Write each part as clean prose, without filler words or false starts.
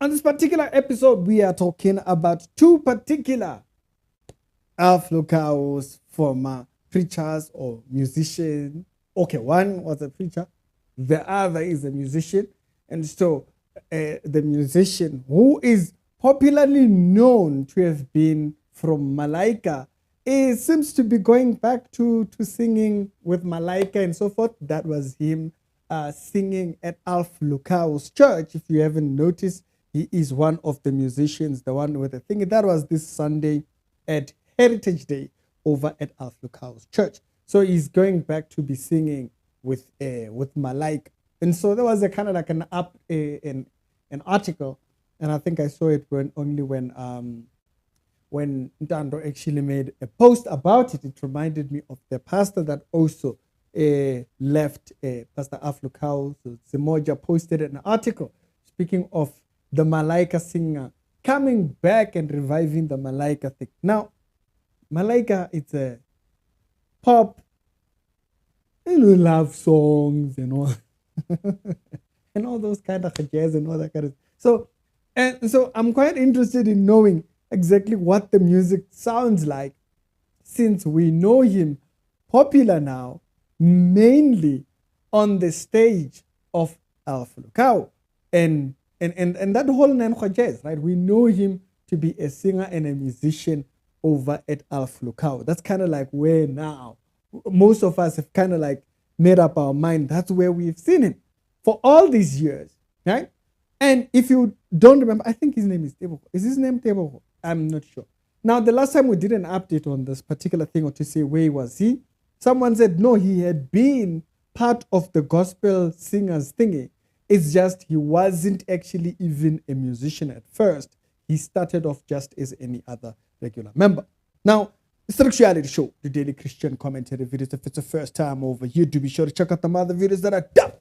On this particular episode, we are talking about two particular Alph former preachers or musicians. Okay, one was a preacher, the other is a musician. And so the musician who is popularly known to have been from Malaika seems to be going back to singing with Malaika and so forth. That was him singing at Alph church. If you haven't noticed, he is one of the musicians, the one with the thing. That was this Sunday at Heritage Day over at Alph church. So he's going back to be singing with Malaika. And so there was a kind of like an article, and I think I saw it when Ntando actually made a post about it. It reminded me of the pastor that also left, Pastor Alph. So Zimoja posted an article speaking of the Malaika singer coming back and reviving the Malaika thing. Now, Malaika, it's a pop, love songs and all, and all those kind of jazz and all that kind of. So I'm quite interested in knowing exactly what the music sounds like, since we know him popular now, mainly on the stage of Alph and that whole Nankhwa jazz, right? We know him to be a singer and a musician over at Alph. That's kind of like where now most of us have kind of like made up our mind. That's where we've seen him for all these years, right? And if you don't remember, I think his name is Tebo. Is his name Tebo? I'm not sure. Now, the last time we did an update on this particular thing, or to say where was he, someone said no, he had been part of the gospel singers thingy. It's just he wasn't actually even a musician at first. He started off just as any other regular member. Now, it's the Reality Show, the daily Christian commentary videos. If it's the first time over here, do be sure to check out the other videos that are down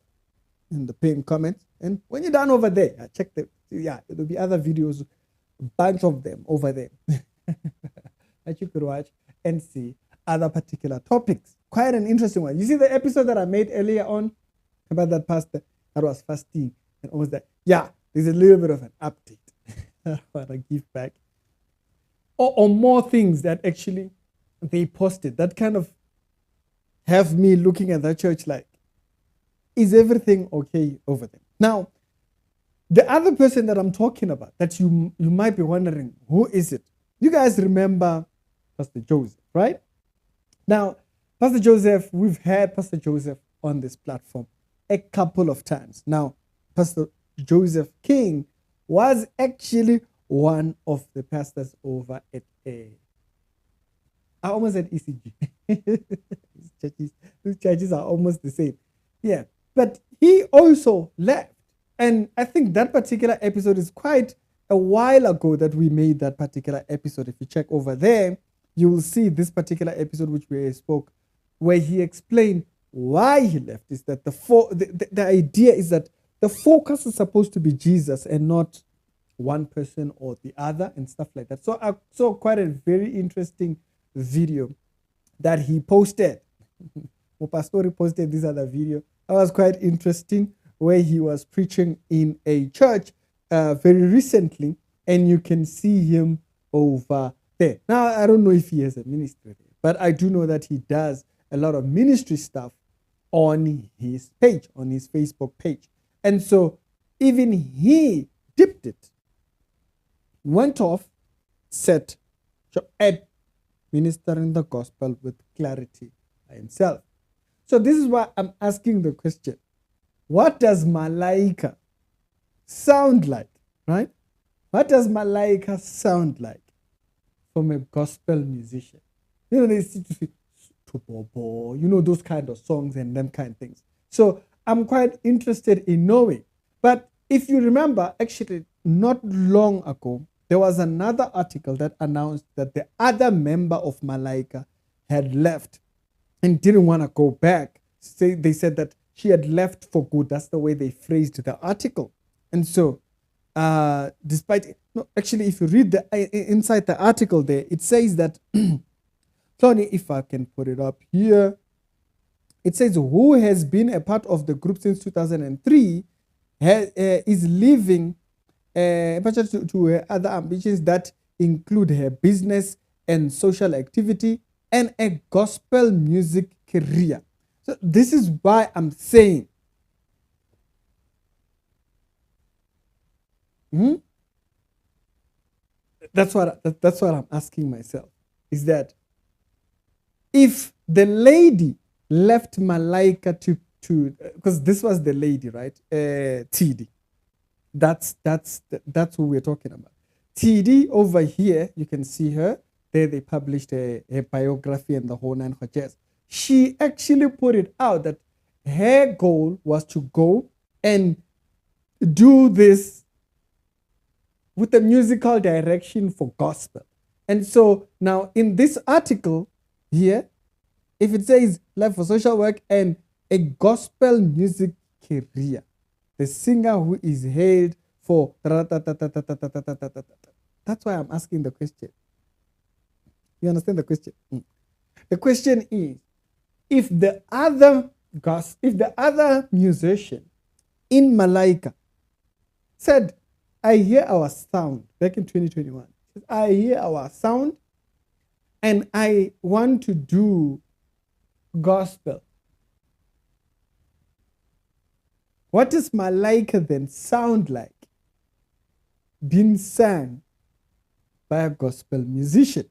in the pinned comments. And when you're done over there, check them. Yeah, there'll be other videos, a bunch of them over there that you could watch and see other particular topics. Quite an interesting one. You see the episode that I made earlier on about that pastor that was fasting and all that. Yeah, there's a little bit of an update that I want to give back. Or more things that actually they posted that kind of have me looking at that church like, is everything okay over there? Now, the other person that I'm talking about, that you might be wondering, who is it? You guys remember Pastor Joseph, right? Now, Pastor Joseph, we've had Pastor Joseph on this platform a couple of times. Now, Pastor Joseph King was actually one of the pastors over at I almost said ECG. These churches are almost the same. Yeah. But he also left. And I think that particular episode is quite a while ago that we made that particular episode. If you check over there, you will see this particular episode which we spoke, where he explained why he left. Is that the idea is that the focus is supposed to be Jesus and not one person or the other and stuff like that. So I saw quite a very interesting video that he posted. Pastori posted this other video. That was quite interesting, where he was preaching in a church very recently, and you can see him over there. Now, I don't know if he has a ministry there, but I do know that he does a lot of ministry stuff on his page, on his Facebook page. And so even he dipped it, went off, set at ministering the gospel with clarity by himself. So this is why I'm asking the question, what does Malaika sound like, right? What does Malaika sound like from a gospel musician? You know, they see those kind of songs and them kind of things. So I'm quite interested in knowing. But if you remember, actually, not long ago, there was another article that announced that the other member of Malaika had left and didn't want to go back. They said that she had left for good. That's the way they phrased the article. And so, actually, if you read inside the article there, it says that, Tony, if I can put it up here, it says, who has been a part of the group since 2003, is leaving to her other ambitions that include her business and social activity and a gospel music career. So this is why I'm saying, that's what I'm asking myself, is that if the lady left Malaika to because this was the lady, right? TD. That's who we're talking about. TD over here, you can see her. There they published a biography and the whole nine jazz. She actually put it out that her goal was to go and do this with a musical direction for gospel. And so now in this article here, if it says life for social work and a gospel music career, the singer who is hailed for that's why I'm asking the question. You understand the question? The question is, if the other musician in Malaika said, I hear our sound back in 2021. I hear our sound and I want to do gospel. What does Malaika then sound like being sang by a gospel musician?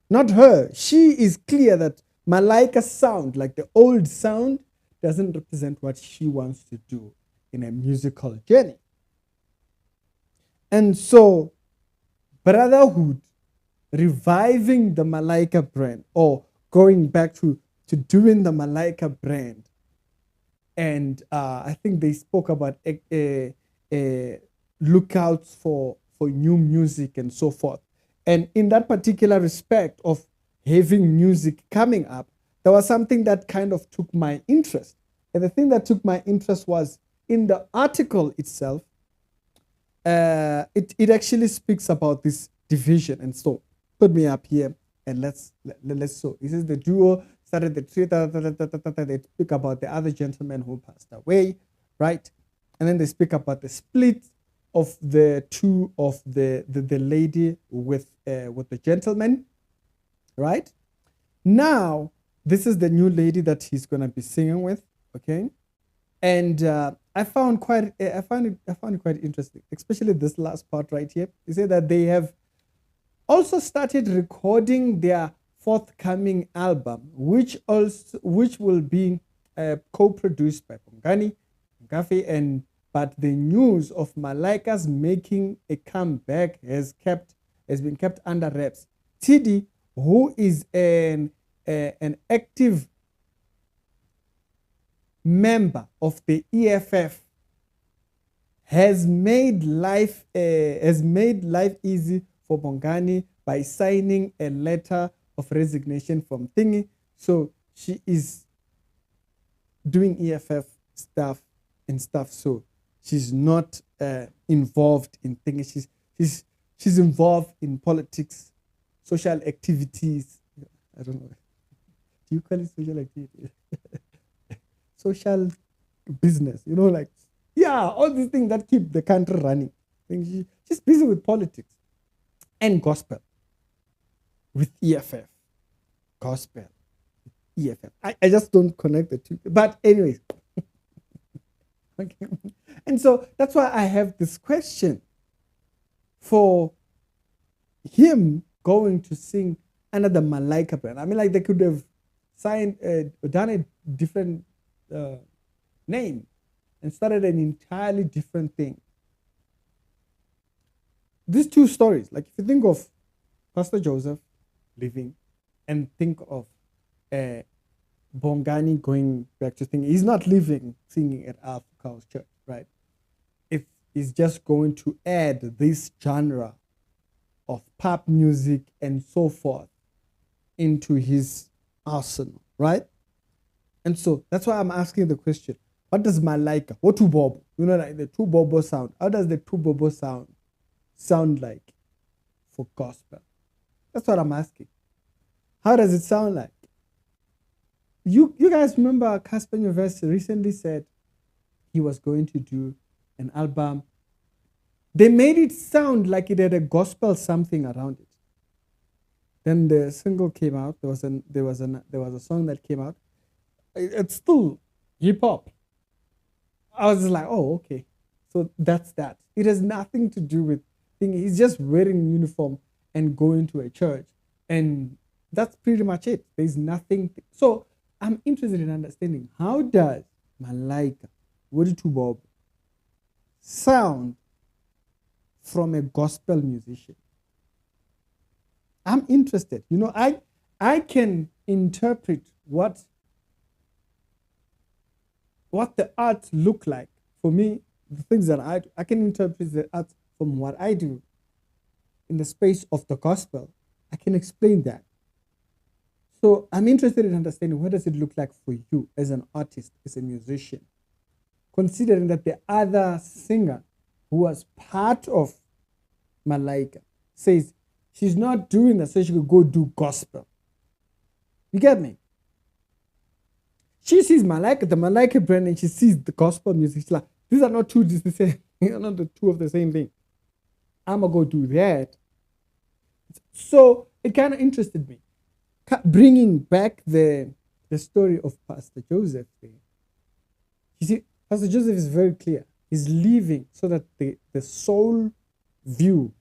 Not her. She is clear that Malaika's sound, like the old sound, doesn't represent what she wants to do in a musical journey. And so, Brotherhood reviving the Malaika brand or going back to doing the Malaika brand. And I think they spoke about lookouts for new music and so forth. And in that particular respect of having music coming up, there was something that kind of took my interest. And the thing that took my interest was in the article itself, it actually speaks about this division. And so put me up here and let's so this is the duo started the tree. They speak about the other gentleman who passed away, right? And then they speak about the split of the two of the lady with the gentleman, right? Now this is the new lady that he's gonna be singing with, okay? And I found it quite interesting, especially this last part right here. They say that they have also started recording their forthcoming album, which will be co-produced by Bongani, Ngafe, but the news of Malaika's making a comeback has been kept under wraps. TD, who is an active member of the EFF, has made life easy for Bongani by signing a letter of resignation from Thingy. So she is doing EFF stuff. So she's not involved in Thingy. She's involved in politics, social activities. I don't know. Do you call it social activities? Social business, like, yeah, all these things that keep the country running. She's busy with politics and gospel with EFF. Gospel, EFF. I just don't connect the two. But anyways, okay. And so that's why I have this question for him going to sing under the Malaika brand. I mean, like, they could have done a different name and started an entirely different thing. These two stories, like if you think of Pastor Joseph leaving and think of Bongani going back to singing, he's not leaving singing at Alph Church, right? If he's just going to add this genre of pop music and so forth into his arsenal, right? And so that's why I'm asking the question, what does Malaika, what two bobo, like the two bobo sound, how does the two bobo sound like for gospel? That's what I'm asking. How does it sound like? You guys remember Casper Nyovest recently said he was going to do an album They made it sound like it had a gospel something around it. Then the single came out. There was a song that came out. It's still hip hop. I was just like, oh, okay. So that's that. It has nothing to do with thing. He's just wearing uniform and going to a church. And that's pretty much it. There's nothing. So I'm interested in understanding, how does Malaika, Woditu Bob, sound from a gospel musician? I'm interested. I can interpret what the art look like. For me, the things that I can interpret the art from what I do in the space of the gospel. I can explain that. So I'm interested in understanding, what does it look like for you as an artist, as a musician, considering that the other singer who was part of Malaika says she's not doing that so she could go do gospel. You get me? She sees Malaika, the Malaika brand, and she sees the gospel music. She's like, these are not two the same. These are not the two of the same thing. I'm gonna go do that. So it kind of interested me, bringing back the story of Pastor Joseph there. You see, Pastor Joseph is very clear. He's leaving so that the soul view,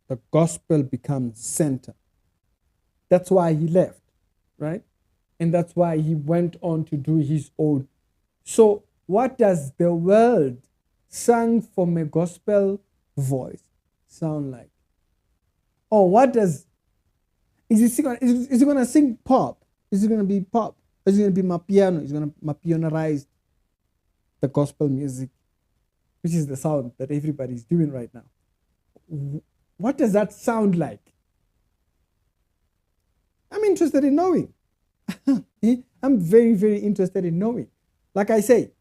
the gospel becomes center. That's why he left, right? And that's why he went on to do his own. So what does the world sung from a gospel voice sound like? Or what does, is he going to sing pop? Is it going to be pop? Is it going to be mapiano? Is it going to mapianorize the gospel music, which is the sound that everybody's doing right now? What does that sound like? I'm interested in knowing. I'm very, very interested in knowing. Like I say,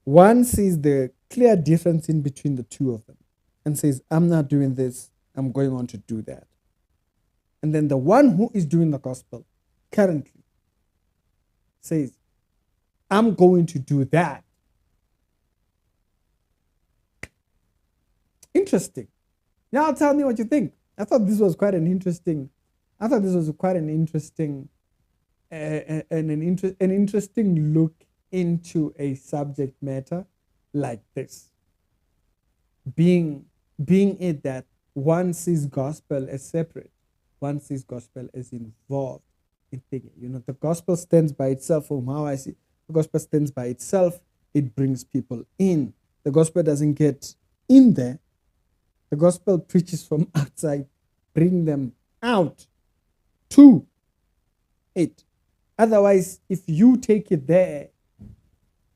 one sees the clear difference in between the two of them and says, I'm not doing this, I'm going on to do that. And then the one who is doing the gospel currently says, I'm going to do that. Interesting. Now tell me what you think. I thought this was quite an interesting an interesting look into a subject matter like this. Being it that one sees gospel as separate, one sees gospel as involved in thinking. The gospel stands by itself. From how I see, the gospel stands by itself. It brings people in. The gospel doesn't get in there. The gospel preaches from outside, bring them out to it. Otherwise, if you take it there,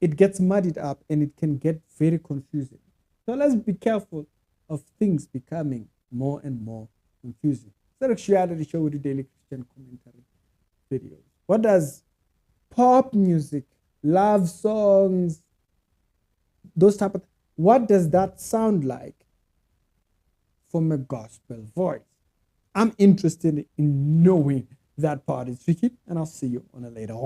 it gets muddied up and it can get very confusing. So let's be careful of things becoming more and more confusing. It's actuality show with the daily Christian commentary videos. What does pop music, love songs, those type of, what does that sound like from a gospel voice? I'm interested in knowing that part. It's Vicky, and I'll see you on a later on.